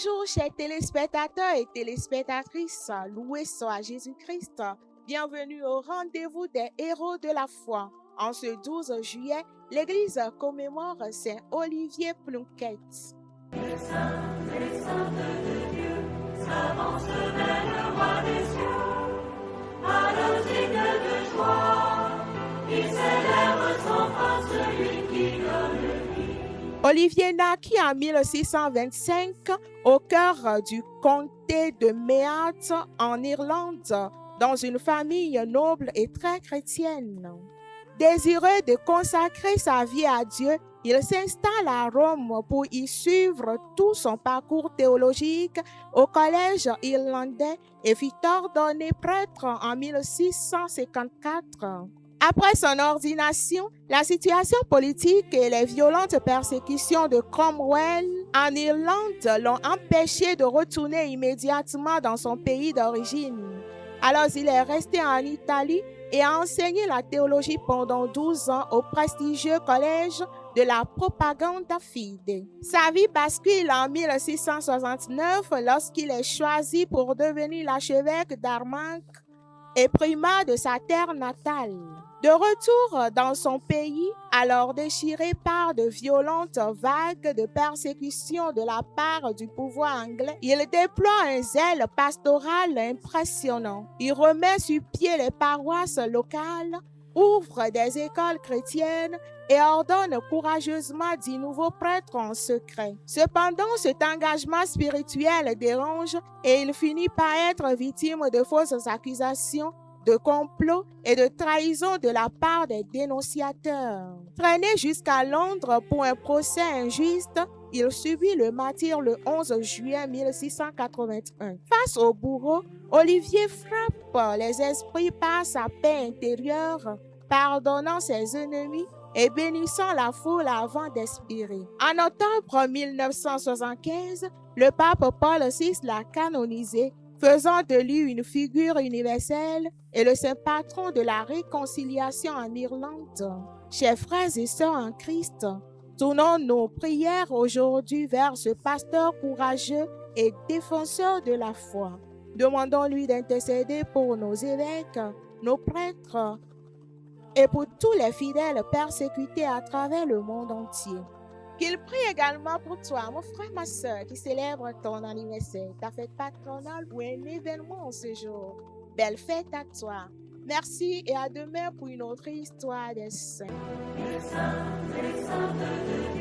Bonjour, chers téléspectateurs et téléspectatrices, loué soit Jésus-Christ. Bienvenue au rendez-vous des héros de la foi. En ce 12 juillet, l'Église commémore Saint Olivier Plunkett. Les saintes de Dieu s'avancent vers le roi des cieux, à leur signe de joie, il célèbre sans fin celui qui donne vie. Olivier naquit en 1625 au cœur du comté de Meath en Irlande, dans une famille noble et très chrétienne. Désireux de consacrer sa vie à Dieu, il s'installe à Rome pour y suivre tout son parcours théologique au collège irlandais et fut ordonné prêtre en 1654. Après son ordination, la situation politique et les violentes persécutions de Cromwell en Irlande l'ont empêché de retourner immédiatement dans son pays d'origine. Alors il est resté en Italie et a enseigné la théologie pendant 12 ans au prestigieux collège de la Propaganda Fide. Sa vie bascule en 1669 lorsqu'il est choisi pour devenir l'archevêque d'Armagh et primat de sa terre natale. De retour dans son pays, alors déchiré par de violentes vagues de persécution de la part du pouvoir anglais, il déploie un zèle pastoral impressionnant. Il remet sur pied les paroisses locales, ouvre des écoles chrétiennes et ordonne courageusement 10 nouveaux prêtres en secret. Cependant, cet engagement spirituel dérange et il finit par être victime de fausses accusations, de complot et de trahison de la part des dénonciateurs. Traîné jusqu'à Londres pour un procès injuste, il subit le martyre le 11 juillet 1681. Face au bourreau, Olivier frappe les esprits par sa paix intérieure, pardonnant ses ennemis et bénissant la foule avant d'expirer. En octobre 1975, le pape Paul VI l'a canonisé, faisant de lui une figure universelle et le saint patron de la réconciliation en Irlande. Chers frères et sœurs en Christ, tournons nos prières aujourd'hui vers ce pasteur courageux et défenseur de la foi. Demandons-lui d'intercéder pour nos évêques, nos prêtres et pour tous les fidèles persécutés à travers le monde entier. Qu'il prie également pour toi, mon frère, ma soeur, qui célèbre ton anniversaire, ta fête patronale ou un événement en ce jour. Belle fête à toi. Merci et à demain pour une autre histoire des saints. Les saintes de